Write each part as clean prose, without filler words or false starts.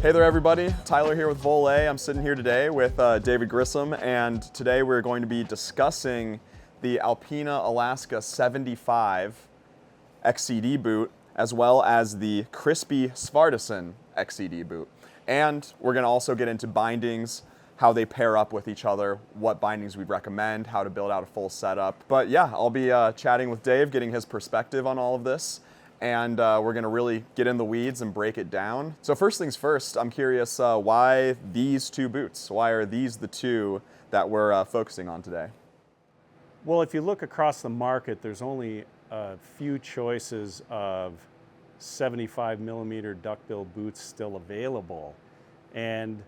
Hey there everybody, Tyler here with Voile. I'm sitting here today with David Grissom, and today we're going to be discussing the Alpina Alaska 75 XCD boot, as well as the Crispi Svartisen XCD boot. And we're going to also get into bindings, how they pair up with each other, what bindings we recommend, how to build out a full setup. But yeah, I'll be chatting with Dave, getting his perspective on all of this. And we're gonna really get in the weeds and break it down. So first things first, I'm curious why these two boots? Why are these the two that we're focusing on today? Well, if you look across the market, there's only a few choices of 75 millimeter duckbill boots still available. And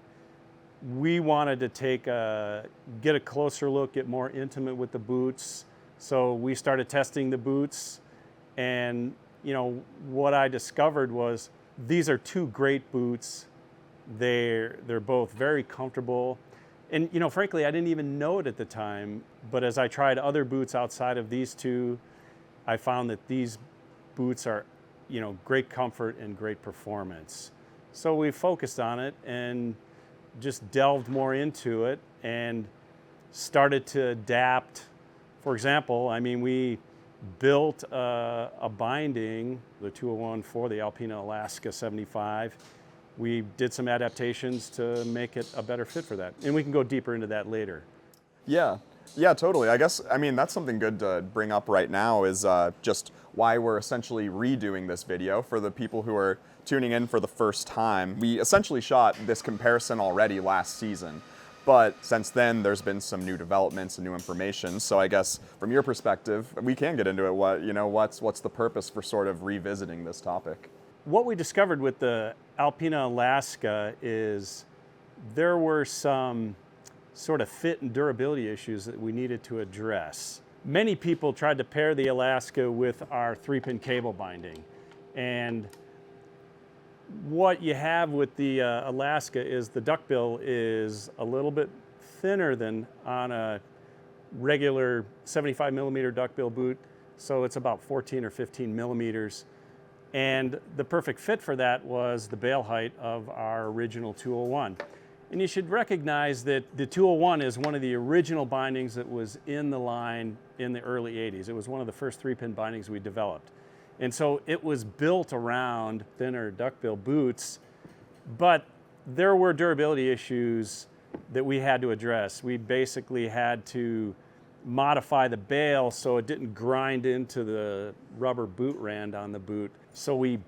we wanted to get a closer look, get more intimate with the boots. So we started testing the boots, and you know, what I discovered was these are two great boots. They're both very comfortable. And you know, frankly, I didn't even know it at the time, but as I tried other boots outside of these two, I found that these boots are, you know, great comfort and great performance. So we focused on it and just delved more into it and started to adapt. For example, I mean, we built a binding, the 201 for the Alpina Alaska 75. We did some adaptations to make it a better fit for that. And we can go deeper into that later. Yeah, totally. I guess, I mean, that's something good to bring up right now is just why we're essentially redoing this video for the people who are tuning in for the first time. We essentially shot this comparison already last season. But since then, there's been some new developments and new information. So I guess from your perspective, we can get into it. What's the purpose for sort of revisiting this topic? What we discovered with the Alpina Alaska is there were some sort of fit and durability issues that we needed to address. Many people tried to pair the Alaska with our 3-pin cable binding. And what you have with the Alaska is the duckbill is a little bit thinner than on a regular 75 millimeter duckbill boot. So it's about 14 or 15 millimeters. And the perfect fit for that was the bail height of our original 201. And you should recognize that the 201 is one of the original bindings that was in the line in the early 80s. It was one of the first 3-pin bindings we developed. And so it was built around thinner duckbill boots, but there were durability issues that we had to address. We basically had to modify the bail so it didn't grind into the rubber boot rand on the boot. So we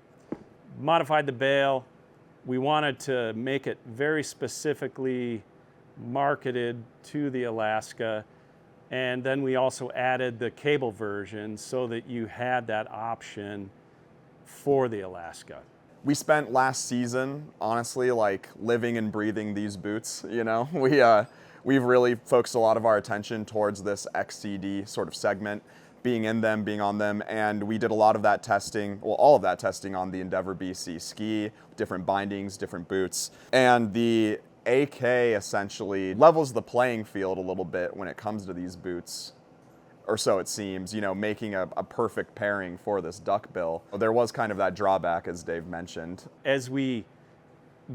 modified the bail. We wanted to make it very specifically marketed to the Alaska. And then we also added the cable version so that you had that option for the Alaska. We spent last season, honestly, like living and breathing these boots, you know? We've really focused a lot of our attention towards this XCD sort of segment, being in them, being on them, and we did a lot of that testing, well, all of that testing on the Endeavor BC ski, different bindings, different boots. And the AK essentially levels the playing field a little bit when it comes to these boots, or so it seems, you know, making a perfect pairing for this duckbill. There was kind of that drawback, as Dave mentioned. As we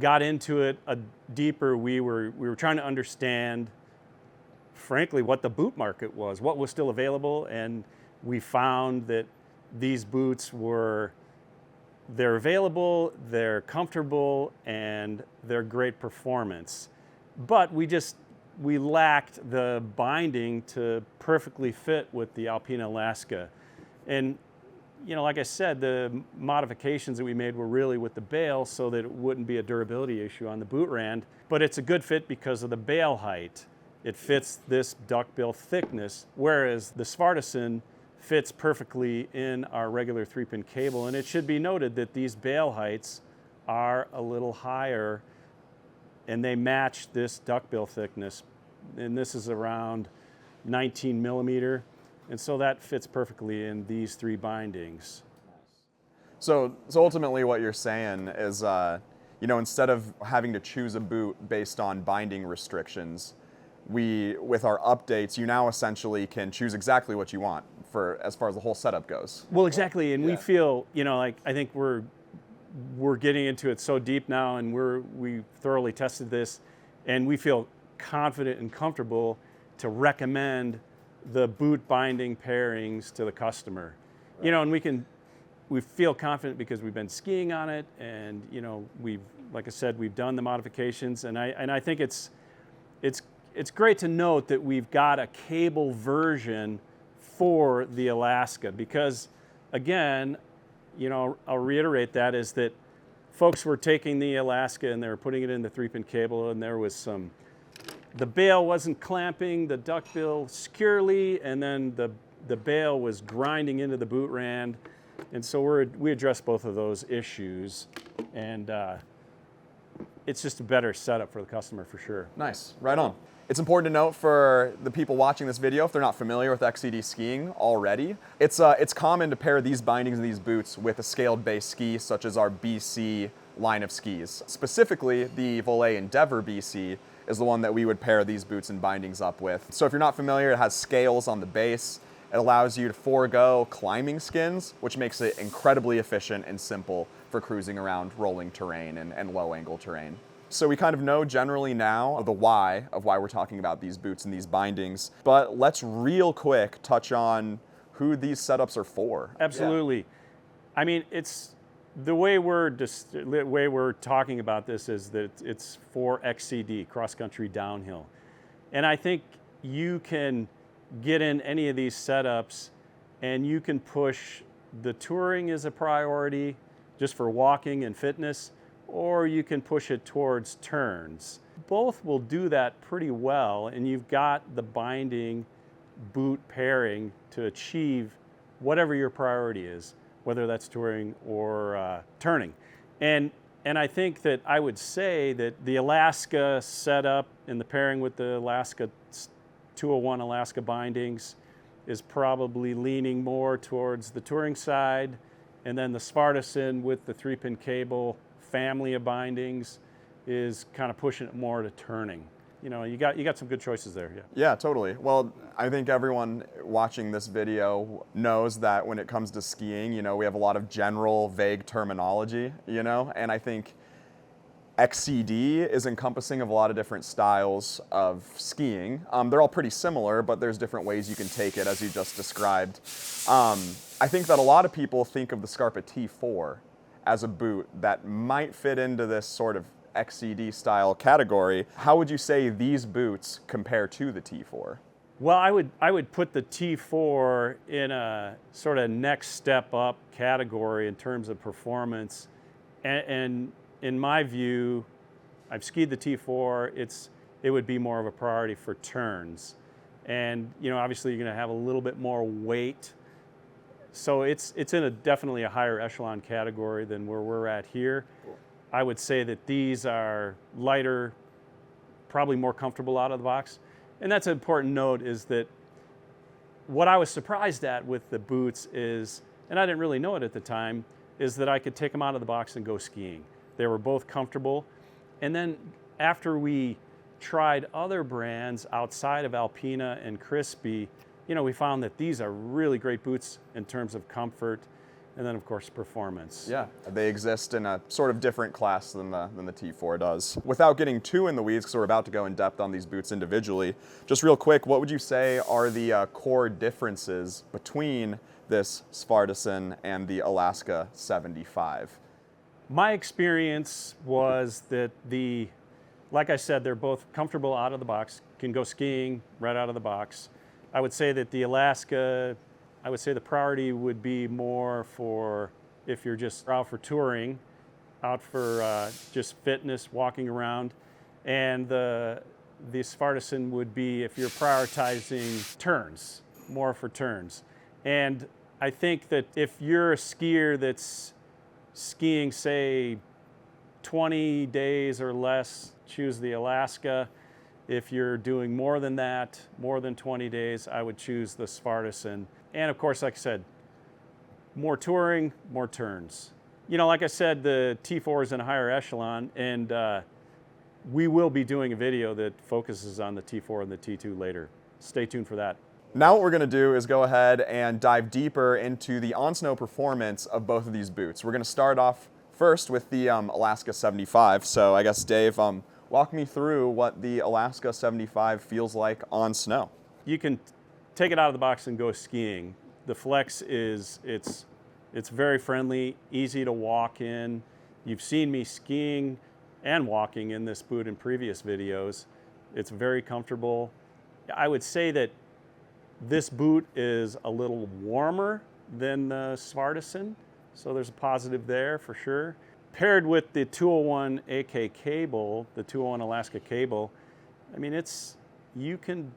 got into it deeper, we were trying to understand, frankly, what the boot market was, what was still available, and we found that these boots they're available, they're comfortable, and they're great performance. But we lacked the binding to perfectly fit with the Alpina Alaska. And you know, like I said, the modifications that we made were really with the bail so that it wouldn't be a durability issue on the boot rand. But it's a good fit because of the bail height. It fits this duckbill thickness, whereas the Svartisen fits perfectly in our regular 3-pin cable. And it should be noted that these bail heights are a little higher and they match this duckbill thickness. And this is around 19 millimeter. And so that fits perfectly in these 3 bindings. So ultimately what you're saying is, you know, instead of having to choose a boot based on binding restrictions, with our updates, you now essentially can choose exactly what you want for as far as the whole setup goes. Well, exactly, and we feel, you know, like I think we're we're getting into it so deep now, and we thoroughly tested this, and we feel confident and comfortable to recommend the boot binding pairings to the customer. Right. You know, and we feel confident because we've been skiing on it, and you know, like I said, we've done the modifications, and I think it's great to note that we've got a cable version for the Alaska, because again, you know, I'll reiterate that, is that folks were taking the Alaska and they were putting it in the 3-pin cable, and there was the bail wasn't clamping the duckbill securely, and then the bail was grinding into the boot rand. And so we addressed both of those issues, and it's just a better setup for the customer for sure. Nice, right on. It's important to note for the people watching this video, if they're not familiar with XCD skiing already, it's common to pair these bindings and these boots with a scaled base ski, such as our BC line of skis. Specifically, the Voile Endeavor BC is the one that we would pair these boots and bindings up with. So if you're not familiar, it has scales on the base. It allows you to forego climbing skins, which makes it incredibly efficient and simple for cruising around rolling terrain and low angle terrain. So we kind of know generally now the why of why we're talking about these boots and these bindings, but let's real quick touch on who these setups are for. Absolutely. Yeah. I mean, it's the way we're talking about this is that it's for XCD, cross country downhill. And I think you can get in any of these setups and you can push the touring as a priority just for walking and fitness, or you can push it towards turns. Both will do that pretty well, and you've got the binding boot pairing to achieve whatever your priority is, whether that's touring or turning. And I think that I would say that the Alaska setup and the pairing with the Alaska 201 Alaska bindings is probably leaning more towards the touring side, and then the Svartisen with the 3-pin cable family of bindings is kind of pushing it more to turning. You know, you got some good choices there. Yeah. Yeah, totally. Well, I think everyone watching this video knows that when it comes to skiing, you know, we have a lot of general, vague terminology, you know, and I think XCD is encompassing of a lot of different styles of skiing. They're all pretty similar, but there's different ways you can take it, as you just described. I think that a lot of people think of the Scarpa T4 as a boot that might fit into this sort of XCD style category. How would you say these boots compare to the T4? Well, I would put the T4 in a sort of next step up category in terms of performance, and in my view, I've skied the T4. It would be more of a priority for turns, and you know, obviously you're going to have a little bit more weight, so it's in definitely a higher echelon category than where we're at here. Cool. I would say that these are lighter, probably more comfortable out of the box, and that's an important note. Is that what I was surprised at with the boots is, and I didn't really know it at the time, is that I could take them out of the box and go skiing. They were both comfortable. And then after we tried other brands outside of Alpina and Crispi, you know, we found that these are really great boots in terms of comfort, and then of course performance. Yeah, they exist in a sort of different class than the T4 does. Without getting too in the weeds, because we're about to go in depth on these boots individually, just real quick, what would you say are the core differences between this Svartisen and the Alaska 75? My experience was that like I said, they're both comfortable out of the box, can go skiing right out of the box. I would say that the Alaska, I would say the priority would be more for if you're just out for touring, out for just fitness, walking around. And the Svartisen would be if you're prioritizing turns, more for turns. And I think that if you're a skier that's skiing, say, 20 days or less, choose the Alaska. If you're doing more than that, more than 20 days, I would choose the Svartisen. And of course, like I said, more touring, more turns. You know, like I said, the T4 is in a higher echelon, and we will be doing a video that focuses on the T4 and the T2 later. Stay tuned for that. Now what we're going to do is go ahead and dive deeper into the on-snow performance of both of these boots. We're going to start off first with the Alaska 75. So I guess, Dave, walk me through what the Alaska 75 feels like on snow. You can take it out of the box and go skiing. The Flex it's very friendly, easy to walk in. You've seen me skiing and walking in this boot in previous videos. It's very comfortable. I would say that this boot is a little warmer than the Svartisen, so there's a positive there for sure. Paired with the 201 AK cable, the 201 Alaska cable, I mean, you can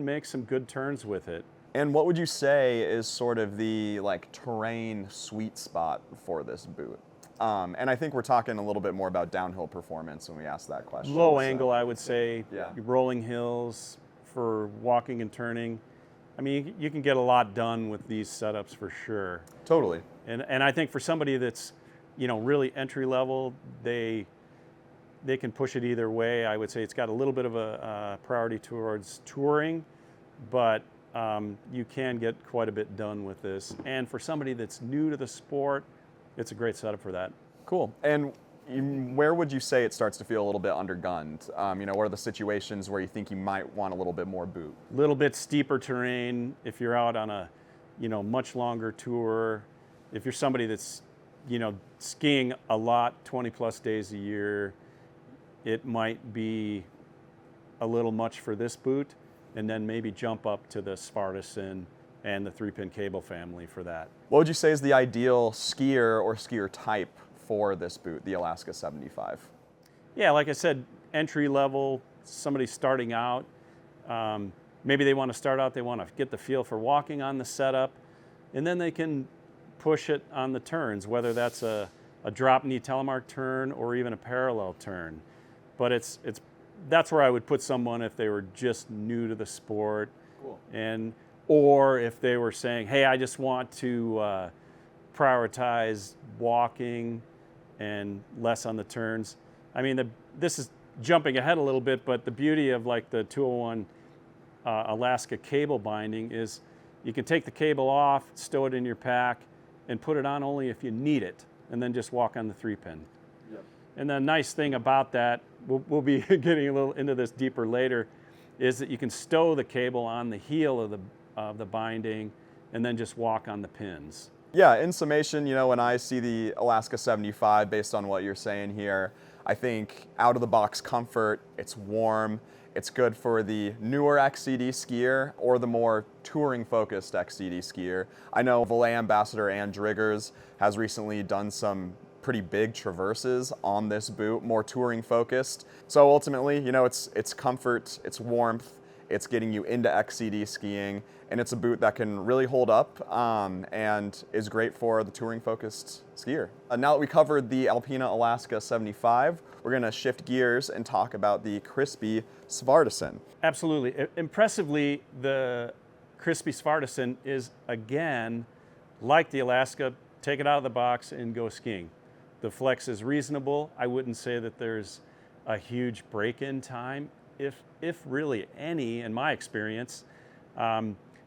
make some good turns with it. And what would you say is sort of the terrain sweet spot for this boot? And I think we're talking a little bit more about downhill performance when we ask that question. Low angle, I would say. Yeah. Rolling hills for walking and turning. I mean, you can get a lot done with these setups for sure. Totally. And I think for somebody that's, really entry level, they can push it either way. I would say it's got a little bit of a priority towards touring, but you can get quite a bit done with this. And for somebody that's new to the sport, it's a great setup for that. Cool. And where would you say it starts to feel a little bit undergunned? What are the situations where you think you might want a little bit more boot? A little bit steeper terrain. If you're out on a, much longer tour, if you're somebody that's, skiing a lot, 20 plus days a year, it might be a little much for this boot, and then maybe jump up to the Svartisen and the 3-pin cable family for that. What would you say is the ideal skier or skier type for this boot, the Alaska 75? Yeah, like I said, entry level, somebody starting out. Maybe they want to start out, they want to get the feel for walking on the setup, and then they can push it on the turns, whether that's a drop knee telemark turn or even a parallel turn. But that's where I would put someone if they were just new to the sport. Cool. Or if they were saying, hey, I just want to prioritize walking and less on the turns. I mean, this is jumping ahead a little bit, but the beauty of the 201 Alaska cable binding is you can take the cable off, stow it in your pack, and put it on only if you need it, and then just walk on the 3-pin. Yep. And the nice thing about that, we'll be getting a little into this deeper later, is that you can stow the cable on the heel of the binding and then just walk on the pins. Yeah, in summation, when I see the Alaska 75, based on what you're saying here, I think out of the box comfort, it's warm, it's good for the newer XCD skier or the more touring focused XCD skier. I know Voile ambassador Ann Driggers has recently done some pretty big traverses on this boot, more touring focused. So ultimately, it's comfort, it's warmth, it's getting you into XCD skiing, and it's a boot that can really hold up and is great for the touring-focused skier. Now that we covered the Alpina Alaska 75, we're going to shift gears and talk about the Crispi Svartisen. Absolutely. Impressively, the Crispi Svartisen is, again, like the Alaska, take it out of the box and go skiing. The flex is reasonable. I wouldn't say that there's a huge break-in time, if really any, in my experience.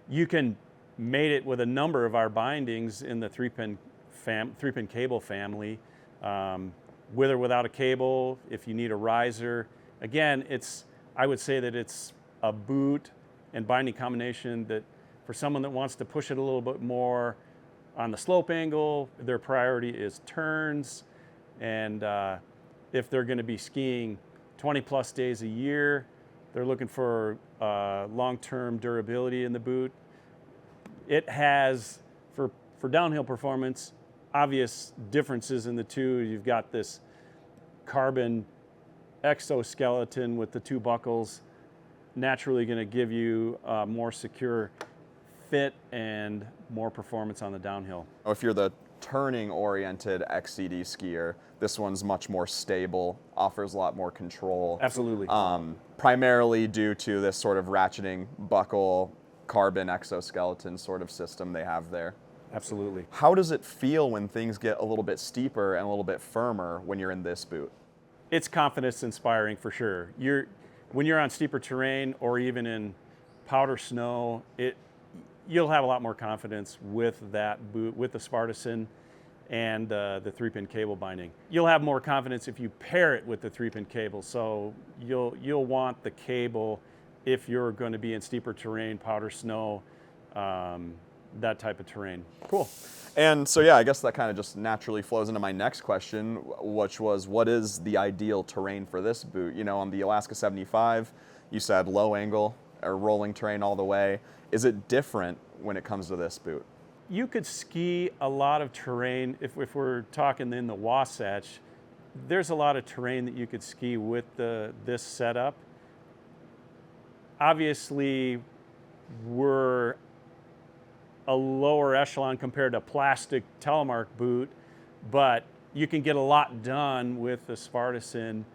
You can mate it with a number of our bindings in the 3-pin cable family, with or without a cable, if you need a riser. Again, I would say that it's a boot and binding combination that for someone that wants to push it a little bit more on the slope angle, their priority is turns. And if they're going to be skiing 20 plus days a year, they're looking for long-term durability in the boot. It has, for downhill performance, obvious differences in the two. You've got this carbon exoskeleton with the two buckles, naturally going to give you a more secure fit and more performance on the downhill. If you're the turning-oriented XCD skier, this one's much more stable, offers a lot more control. Absolutely. Primarily due to this sort of ratcheting buckle, carbon exoskeleton sort of system they have there. Absolutely. How does it feel when things get a little bit steeper and a little bit firmer when you're in this boot? It's confidence inspiring for sure. When you're on steeper terrain or even in powder snow, you'll have a lot more confidence with that boot, with the Svartisen. and the 3-pin cable binding. You'll have more confidence if you pair it with the 3-pin cable. So you'll want the cable if you're going to be in steeper terrain, powder snow, that type of terrain. Cool. And so, yeah, I guess that kind of just naturally flows into my next question, which was, what is the ideal terrain for this boot? You know, on the Alaska 75, you said low angle or rolling terrain all the way. Is it different when it comes to this boot? You could ski a lot of terrain. If we're talking in the Wasatch, there's a lot of terrain that you could ski with this setup. Obviously, we're a lower echelon compared to a plastic Telemark boot, but you can get a lot done with the Svartisen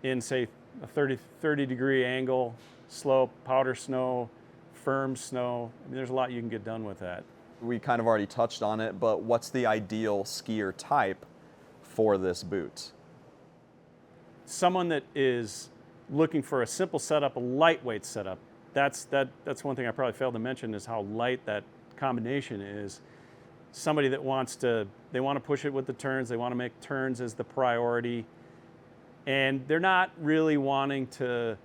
in, say, a 30 degree angle, slope, powder snow, firm snow. I mean, there's a lot you can get done with that. We kind of already touched on it, but what's the ideal skier type for this boot? Someone that is looking for a simple setup, a lightweight setup. That's one thing I probably failed to mention, is how light that combination is. Somebody that they want to push it with the turns, they want to make turns as the priority, and they're not really wanting to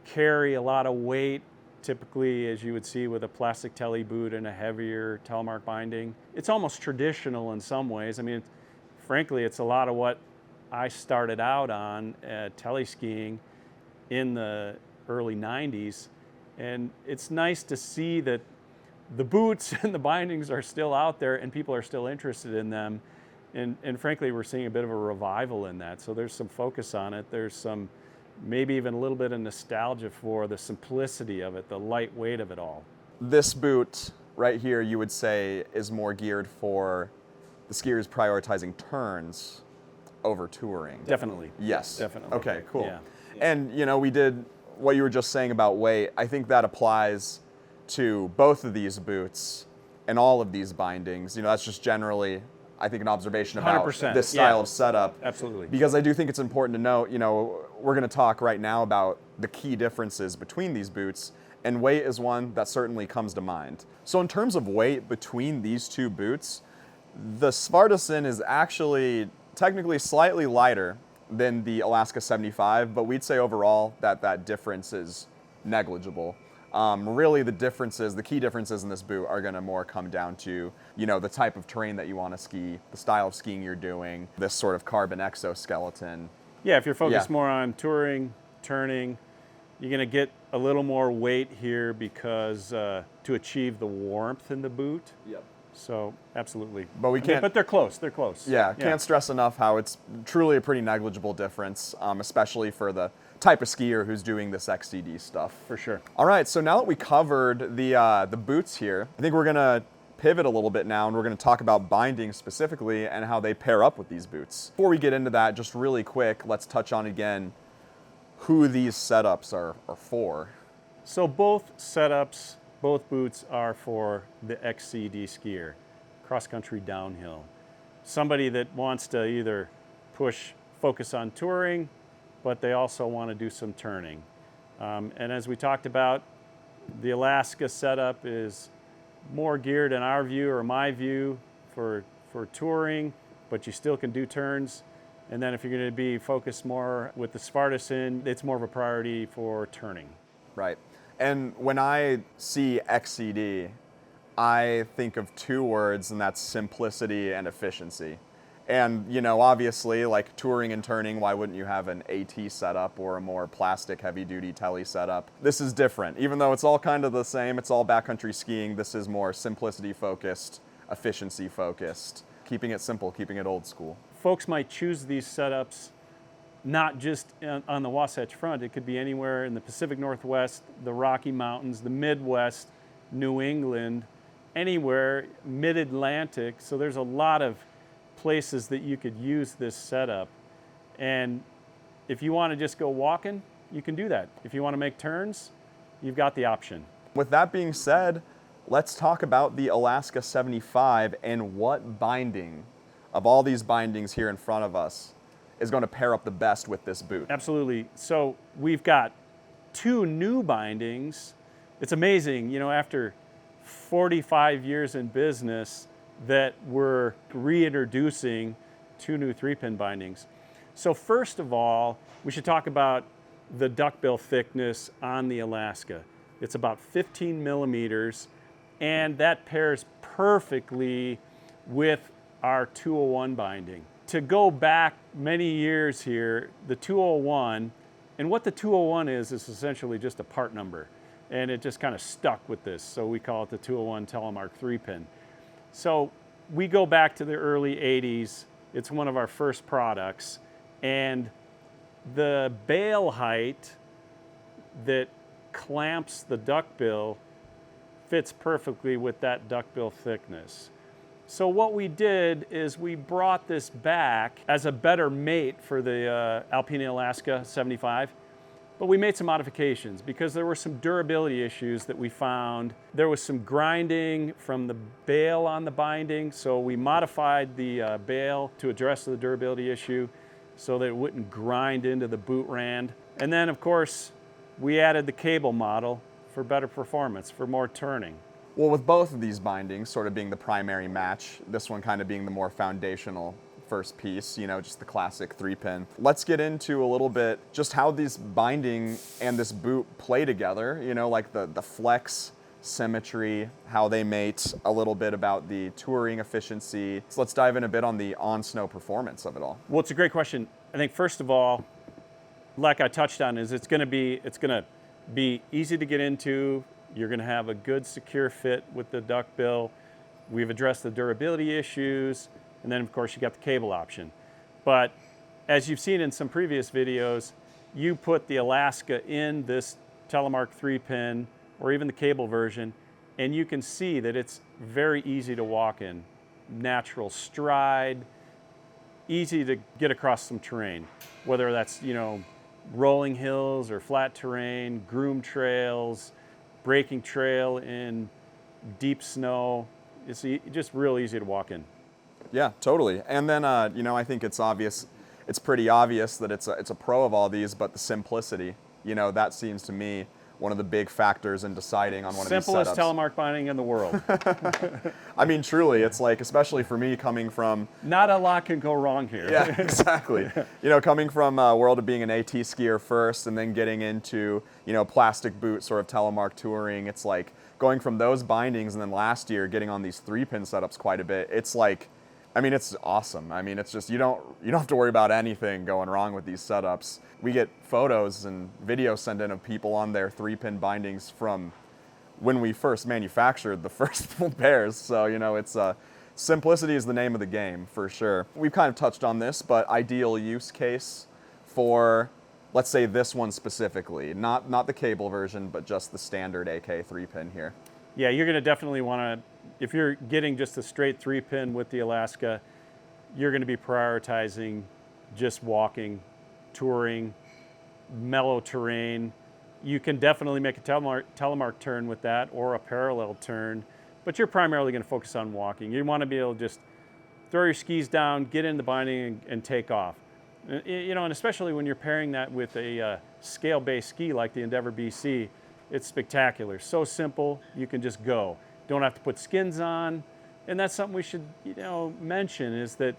carry a lot of weight, typically, as you would see with a plastic Tele boot and a heavier Telemark binding. It's almost traditional in some ways. I mean, frankly, it's a lot of what I started out on tele skiing in the early 90s, and it's nice to see that the boots and the bindings are still out there and people are still interested in them. And frankly, we're seeing a bit of a revival in that. So there's some focus on it. There's some, maybe even a little bit of nostalgia for the simplicity of it, the lightweight of it all. This boot right here, you would say, is more geared for the skiers prioritizing turns over touring. Definitely. Yes. Definitely. Okay, cool. Yeah. And, you know, we did what you were just saying about weight. I think that applies to both of these boots and all of these bindings. You know, that's just generally, I think, an observation about 100%. this style of setup. Absolutely. Because I do think it's important to note, you know, we're going to talk right now about the key differences between these boots, and weight is one that certainly comes to mind. So in terms of weight between these two boots, the Svartisen is actually technically slightly lighter than the Alaska 75, but we'd say overall that difference is negligible. Really, the key differences in this boot are going to more come down to, you know, the type of terrain that you want to ski, the style of skiing you're doing, this sort of carbon exoskeleton. Yeah, if you're focused more on touring, turning, you're going to get a little more weight here because to achieve the warmth in the boot. Yep. So absolutely. But we can't. But they're close. They're close. Yeah, can't stress enough how it's truly a pretty negligible difference, especially for the type of skier who's doing this XCD stuff. For sure. All right, so now that we covered the boots here, I think we're gonna pivot a little bit now, and we're gonna talk about binding specifically and how they pair up with these boots. Before we get into that, just really quick, let's touch on again who these setups are for. So both setups, both boots are for the XCD skier, cross-country downhill. Somebody that wants to either focus on touring, but they also want to do some turning. And as we talked about, the Alaska setup is more geared in our view, or my view, for touring, but you still can do turns. And then if you're going to be focused more with the Svartisen, it's more of a priority for turning. Right. And when I see XCD, I think of two words, and that's simplicity and efficiency. And, you know, obviously, like touring and turning, why wouldn't you have an AT setup or a more plastic heavy-duty tele setup? This is different. Even though it's all kind of the same, it's all backcountry skiing, this is more simplicity-focused, efficiency-focused, keeping it simple, keeping it old school. Folks might choose these setups not just on the Wasatch Front. It could be anywhere in the Pacific Northwest, the Rocky Mountains, the Midwest, New England, anywhere, Mid-Atlantic. So there's a lot of places that you could use this setup. And if you want to just go walking, you can do that. If you want to make turns, you've got the option. With that being said, let's talk about the Alaska 75 and what binding of all these bindings here in front of us is going to pair up the best with this boot. Absolutely. So we've got two new bindings. It's amazing, you know, after 45 years in business, that we're reintroducing 2 new 3-pin bindings. So first of all, we should talk about the duckbill thickness on the Alaska. It's about 15 millimeters, and that pairs perfectly with our 201 binding. To go back many years here, the 201, and what the 201 is essentially just a part number, and it just kind of stuck with this, so we call it the 201 Telemark 3-pin. So we go back to the early 80s. It's one of our first products, and the bail height that clamps the duckbill fits perfectly with that duckbill thickness. So what we did is we brought this back as a better mate for the Alpina Alaska 75, but we made some modifications because there were some durability issues that we found. There was some grinding from the bail on the binding, so we modified the bail to address the durability issue so that it wouldn't grind into the boot rand. And then, of course, we added the cable model for better performance, for more turning. Well, with both of these bindings sort of being the primary match, this one kind of being the more foundational first piece, you know, just the classic 3-pin. Let's get into a little bit just how this binding and this boot play together, you know, like the flex, symmetry, how they mate, a little bit about the touring efficiency. So let's dive in a bit on the on-snow performance of it all. Well, it's a great question. I think first of all, like I touched on, is it's gonna be easy to get into. You're gonna have a good secure fit with the duckbill. We've addressed the durability issues, and then of course you got the cable option. But as you've seen in some previous videos, you put the Alaska in this Telemark 3-pin or even the cable version, and you can see that it's very easy to walk in. Natural stride, easy to get across some terrain, whether that's, you know, rolling hills or flat terrain, groomed trails, breaking trail in deep snow. It's just real easy to walk in. Yeah, totally. And then, you know, I think it's obvious, it's pretty obvious that it's a pro of all these, but the simplicity, you know, that seems to me one of the big factors in deciding on one of these setups. Simplest Telemark binding in the world. I mean, truly, it's like, especially for me coming from... Not a lot can go wrong here. Yeah, exactly. You know, coming from a world of being an AT skier first and then getting into, you know, plastic boot sort of Telemark touring, it's like going from those bindings and then last year getting on these 3-pin setups quite a bit. It's like, I mean, it's awesome. I mean, it's just, you don't have to worry about anything going wrong with these setups. We get photos and videos sent in of people on their 3-pin bindings from when we first manufactured the first pairs. So, you know, it's simplicity is the name of the game for sure. We've kind of touched on this, but ideal use case for, let's say this one specifically, not the cable version, but just the standard AK 3-pin here. Yeah, you're gonna definitely wanna, if you're getting just a straight 3-pin with the Alaska, you're gonna be prioritizing just walking, touring, mellow terrain. You can definitely make a telemark turn with that or a parallel turn, but you're primarily gonna focus on walking. You wanna be able to just throw your skis down, get in the binding and take off. You know, and especially when you're pairing that with a scale-based ski like the Endeavor BC, it's spectacular. So simple, you can just go. Don't have to put skins on. And that's something we should, you know, mention is that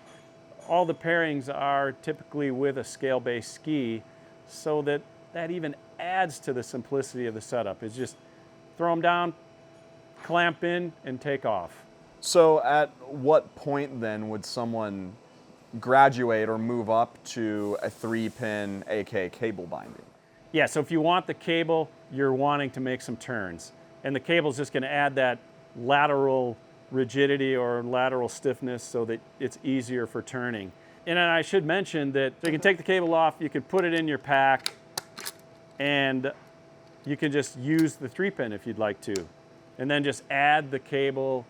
all the pairings are typically with a scale-based ski, so that even adds to the simplicity of the setup. It's just throw them down, clamp in, and take off. So at what point then would someone graduate or move up to a 3-pin AK cable binding? Yeah, so if you want the cable, you're wanting to make some turns. And the cable's just gonna add that lateral rigidity or lateral stiffness so that it's easier for turning. And then I should mention that you can take the cable off, you can put it in your pack, and you can just use the 3-pin if you'd like to. And then just add the cable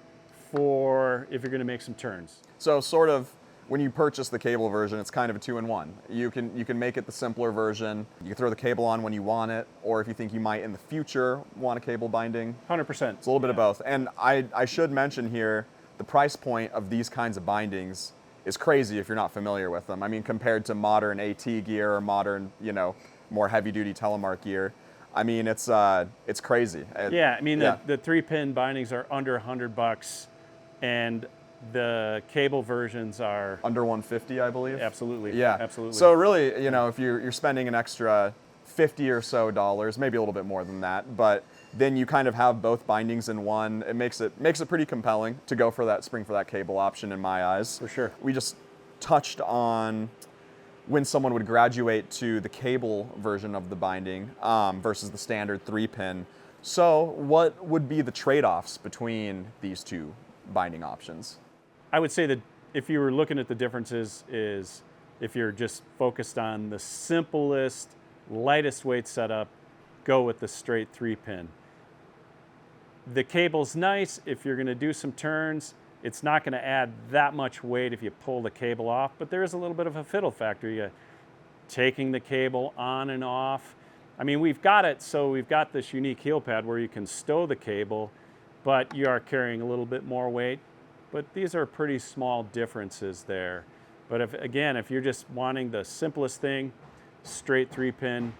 for if you're gonna make some turns. So sort of, when you purchase the cable version, it's kind of a 2-in-1. You can make it the simpler version. You can throw the cable on when you want it, or if you think you might in the future want a cable binding. 100%. It's a little bit of both. And I should mention here, the price point of these kinds of bindings is crazy if you're not familiar with them. I mean, compared to modern AT gear or modern, you know, more heavy-duty Telemark gear, I mean, it's crazy. Yeah, I mean, the 3-pin bindings are under $100, and The cable versions are Under 150, I believe. absolutely, Yeah, absolutely. So really, you know, if you're spending an extra $50 or so, maybe a little bit more than that, but then you kind of have both bindings in one. It makes it pretty compelling to go for that cable option in my eyes. For sure. We just touched on when someone would graduate to the cable version of the binding versus the standard 3-pin. So what would be the trade-offs between these two binding options? I would say that if you were looking at the differences is if you're just focused on the simplest, lightest weight setup, go with the straight 3-pin. The cable's nice if you're going to do some turns. It's not going to add that much weight if you pull the cable off, but there is a little bit of a fiddle factor. You're taking the cable on and off. I mean, we've got it, so we've got this unique heel pad where you can stow the cable, but you are carrying a little bit more weight. But these are pretty small differences there. But if you're just wanting the simplest thing, straight 3-pin,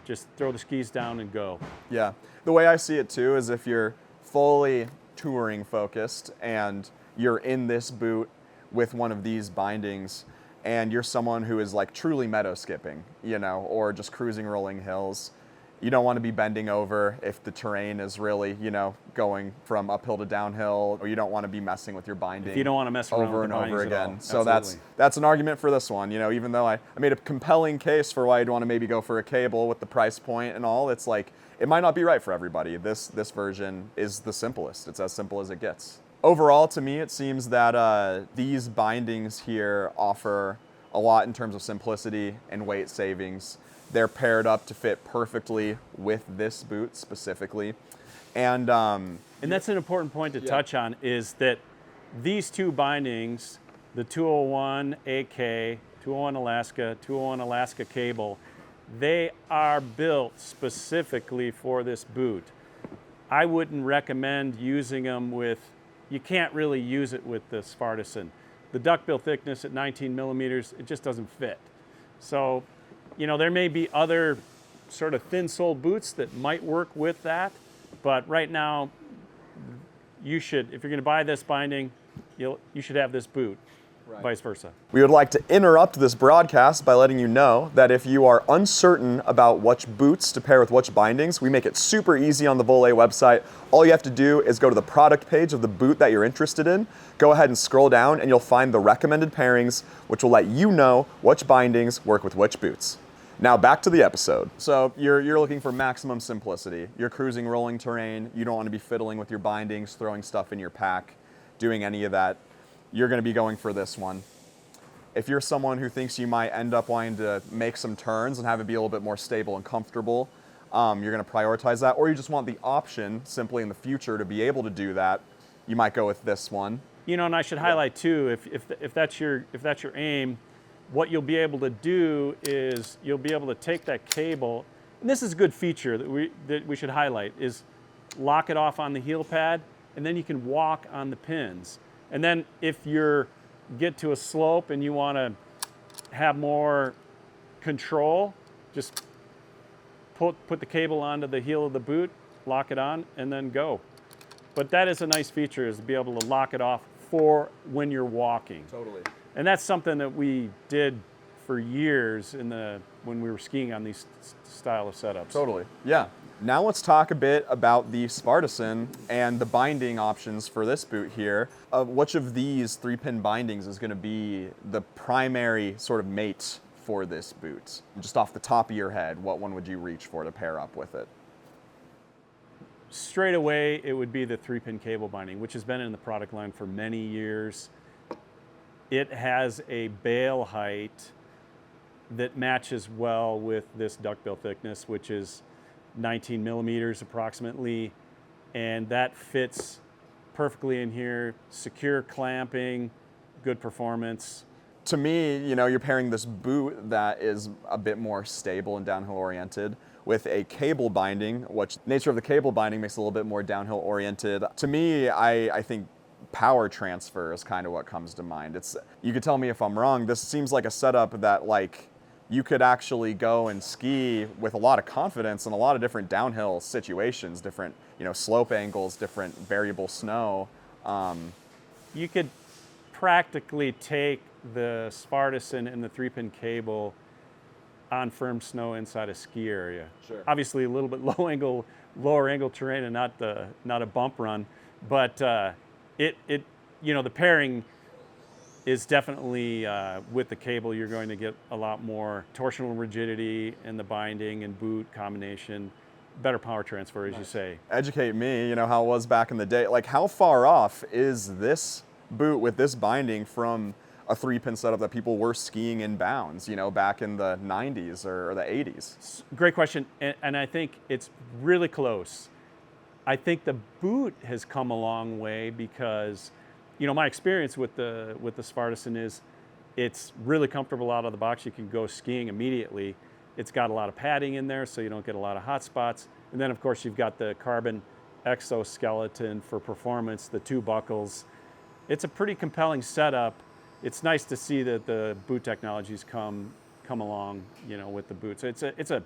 just throw the skis down and go. Yeah, the way I see it too is if you're fully touring focused and you're in this boot with one of these bindings and you're someone who is like truly meadow skipping, you know, or just cruising rolling hills, you don't want to be bending over if the terrain is really, you know, going from uphill to downhill, or you don't want to be messing with your binding If you don't want to mess around over with and the over bindings at all. again. So Absolutely. that's an argument for this one. You know, even though I made a compelling case for why you'd want to maybe go for a cable with the price point and all, it's like it might not be right for everybody. This version is the simplest. It's as simple as it gets. Overall, to me, it seems that these bindings here offer a lot in terms of simplicity and weight savings. They're paired up to fit perfectly with this boot specifically. And that's an important point to touch on is that these two bindings, the 201 AK, 201 Alaska, 201 Alaska cable, they are built specifically for this boot. I wouldn't recommend using them you can't really use it with the Svartisen. The duckbill thickness at 19 millimeters, it just doesn't fit. So, you know, there may be other sort of thin-soled boots that might work with that, but right now, if you're going to buy this binding, you should have this boot, vice versa. We would like to interrupt this broadcast by letting you know that if you are uncertain about which boots to pair with which bindings, we make it super easy on the Voile website. All you have to do is go to the product page of the boot that you're interested in, go ahead and scroll down, and you'll find the recommended pairings, which will let you know which bindings work with which boots. Now back to the episode. So you're looking for maximum simplicity. You're cruising rolling terrain. You don't want to be fiddling with your bindings, throwing stuff in your pack, doing any of that. You're going to be going for this one. If you're someone who thinks you might end up wanting to make some turns and have it be a little bit more stable and comfortable, you're going to prioritize that. Or you just want the option simply in the future to be able to do that, you might go with this one. You know, and I should highlight too, if that's your aim, what you'll be able to do is you'll be able to take that cable, and this is a good feature that we should highlight, is lock it off on the heel pad, and then you can walk on the pins. And then if you get to a slope and you want to have more control, just put the cable onto the heel of the boot, lock it on, and then go. But that is a nice feature, is to be able to lock it off for when you're walking. Totally. And that's something that we did for years when we were skiing on these style of setups. Totally, yeah. Now let's talk a bit about the Svartisen and the binding options for this boot here. Which of these 3-pin bindings is going to be the primary sort of mate for this boot? Just off the top of your head, what one would you reach for to pair up with it? Straight away, it would be the 3-pin cable binding, which has been in the product line for many years. It has a bail height that matches well with this duckbill thickness, which is 19 millimeters approximately, and that fits perfectly in here. Secure clamping, good performance. To me, you know, you're pairing this boot that is a bit more stable and downhill oriented with a cable binding, which the nature of the cable binding makes it a little bit more downhill oriented. To me, I think power transfer is kind of what comes to mind. You could tell me if I'm wrong, this seems like a setup that like you could actually go and ski with a lot of confidence in a lot of different downhill situations, different, you know, slope angles, different variable snow. You could practically take the Svartisen and the 3-pin cable on firm snow inside a ski area. Sure. Obviously a little bit lower angle terrain and not a bump run, but the pairing is definitely with the cable. You're going to get a lot more torsional rigidity in the binding and boot combination, better power transfer, as you say. Educate me, how it was back in the day. Like, how far off is this boot with this binding from a 3-pin setup that people were skiing in bounds, back in the 90s or the 80s? Great question, and I think it's really close. I think the boot has come a long way because, my experience with the Svartisen is it's really comfortable out of the box. You can go skiing immediately. It's got a lot of padding in there, so you don't get a lot of hot spots. And then, of course, you've got the carbon exoskeleton for performance, the 2 buckles. It's a pretty compelling setup. It's nice to see that the boot technologies come along, with the boots. It's a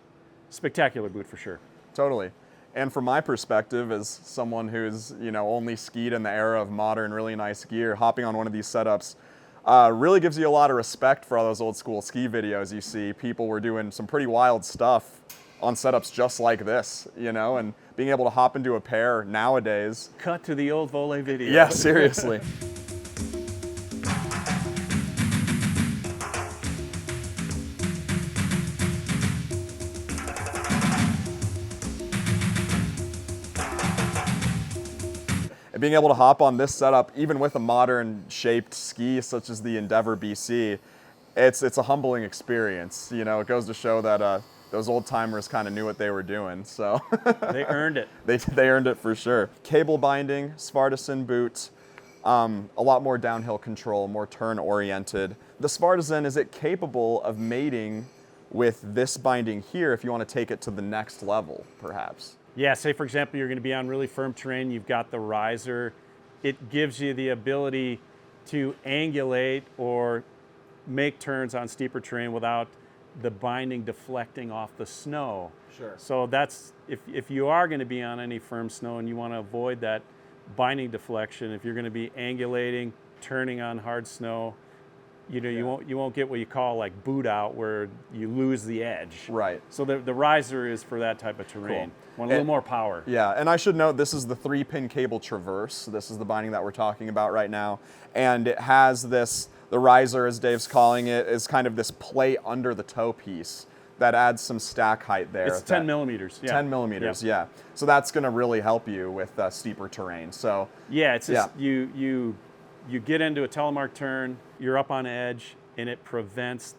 spectacular boot for sure. Totally. And from my perspective, as someone who's only skied in the era of modern, really nice gear, hopping on one of these setups really gives you a lot of respect for all those old school ski videos you see. People were doing some pretty wild stuff on setups just like this, and being able to hop into a pair nowadays. Cut to the old Voile video. Yeah, seriously. And being able to hop on this setup, even with a modern shaped ski such as the Endeavor BC, it's a humbling experience. It goes to show that those old timers kind of knew what they were doing. So they earned it. They earned it for sure. Cable binding, Svartisen boot, a lot more downhill control, more turn oriented. The Svartisen, is it capable of mating with this binding here if you want to take it to the next level, perhaps? Yeah, say for example, you're going to be on really firm terrain, you've got the riser. It gives you the ability to angulate or make turns on steeper terrain without the binding deflecting off the snow. Sure. So that's, if you are going to be on any firm snow and you want to avoid that binding deflection, if you're going to be angulating, turning on hard snow, you won't get what you call like boot out, where you lose the edge. Right. So the riser is for that type of terrain. Cool. Want a little more power. Yeah, and I should note this is the 3-pin cable traverse. This is the binding that we're talking about right now, and it has this. The riser, as Dave's calling it, is kind of this plate under the toe piece that adds some stack height there. It's 10 millimeters. Yeah. 10 millimeters, yeah. So that's going to really help you with steeper terrain. So yeah, it's just, you get into a telemark turn, you're up on edge, and it prevents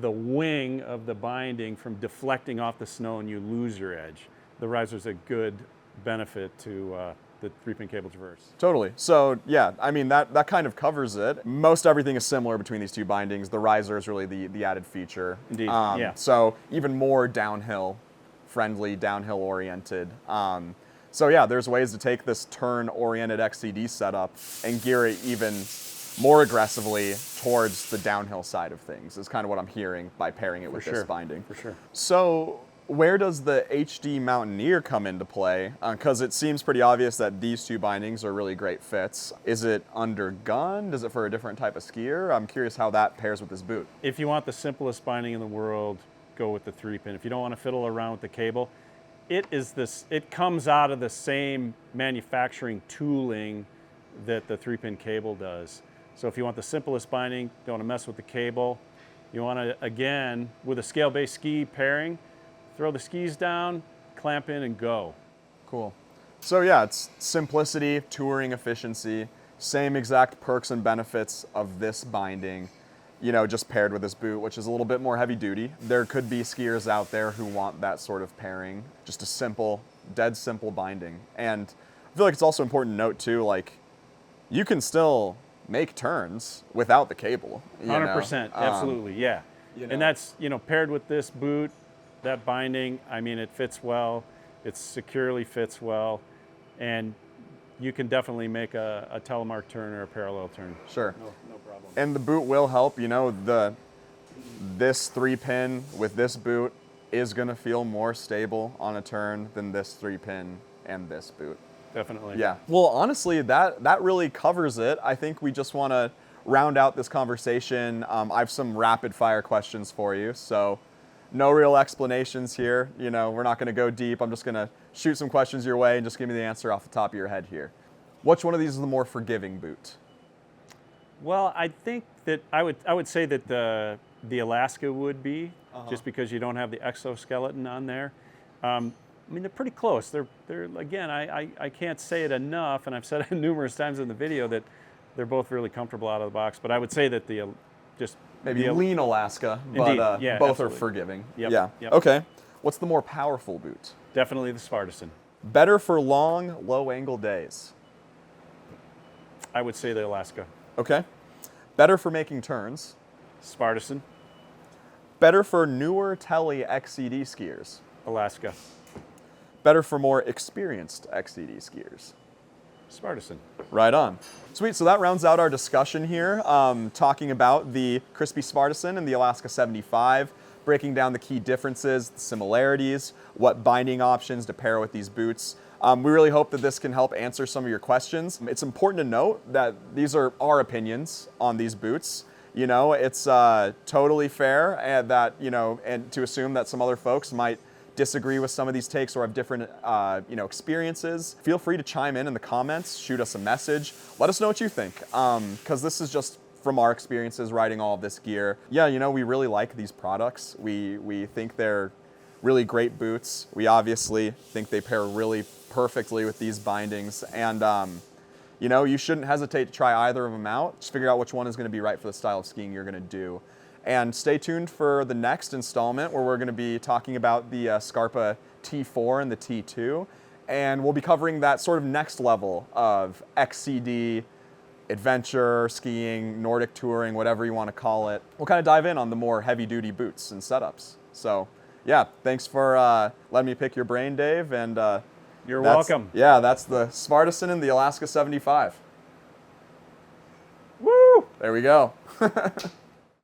the wing of the binding from deflecting off the snow, and you lose your edge. The riser's a good benefit to the 3-pin cable traverse. Totally. So yeah, I mean, that kind of covers it. Most everything is similar between these two bindings. The riser is really the added feature. Indeed, yeah. So even more downhill friendly, downhill oriented. So yeah, there's ways to take this turn-oriented XCD setup and gear it even more aggressively towards the downhill side of things, is kind of what I'm hearing by pairing it with this binding. For sure. So where does the HD Mountaineer come into play? Because it seems pretty obvious that these two bindings are really great fits. Is it undergunned? Is it for a different type of skier? I'm curious how that pairs with this boot. If you want the simplest binding in the world, go with the 3-pin. If you don't want to fiddle around with the cable, it comes out of the same manufacturing tooling that the 3-pin cable does. So if you want the simplest binding, don't want to mess with the cable. You want to, again, with a scale-based ski pairing, throw the skis down, clamp in, and go. Cool. So yeah, it's simplicity, touring efficiency, same exact perks and benefits of this binding, just paired with this boot, which is a little bit more heavy duty. There could be skiers out there who want that sort of pairing, just a simple, dead simple binding. And I feel like it's also important to note too, like, you can still make turns without the cable. 100%, absolutely, yeah. And that's, paired with this boot, that binding, I mean, it fits well, it securely fits well, and you can definitely make a telemark turn or a parallel turn. Sure. No problem. And the boot will help, this 3-pin with this boot is gonna feel more stable on a turn than this 3-pin and this boot. Definitely. Yeah. Well, honestly, that really covers it. I think we just want to round out this conversation. I have some rapid fire questions for you. So no real explanations here. You know, we're not going to go deep. I'm just going to shoot some questions your way and just give me the answer off the top of your head here. Which one of these is the more forgiving boot? Well, I think that I would say that the Alaska would be, just because you don't have the exoskeleton on there. I mean, they're pretty close. They're again, I can't say it enough, and I've said it numerous times in the video that they're both really comfortable out of the box. But I would say that just Maybe the, lean Alaska, Indeed. but Yeah, both absolutely. are forgiving. Yep. Yeah. Yep. Okay. What's the more powerful boot? Definitely the Svartisen. Better for long, low-angle days. I would say the Alaska. Okay. Better for making turns. Svartisen. Better for newer Tele XCD skiers. Alaska. Better for more experienced XCD skiers. Svartisen. Right on. Sweet, so that rounds out our discussion here, talking about the Crispi Svartisen and the Alaska 75, breaking down the key differences, the similarities, what binding options to pair with these boots. We really hope that this can help answer some of your questions. It's important to note that these are our opinions on these boots. You know, it's totally fair and to assume that some other folks might disagree with some of these takes or have different experiences. Feel free to chime in the comments, shoot us a message, let us know what you think, because this is just from our experiences riding all of this gear. Yeah, you know, we really like these products. We think they're really great boots. We obviously think they pair really perfectly with these bindings, and you know, you shouldn't hesitate to try either of them out. Just figure out which one is going to be right for the style of skiing you're going to do. And stay tuned for the next installment where we're going to be talking about the Scarpa T4 and the T2. And we'll be covering that sort of next level of XCD, adventure, skiing, Nordic touring, whatever you want to call it. We'll kind of dive in on the more heavy-duty boots and setups. So, yeah, thanks for letting me pick your brain, Dave. And You're welcome. Yeah, that's the Svartisen and the Alaska 75. Woo! There we go.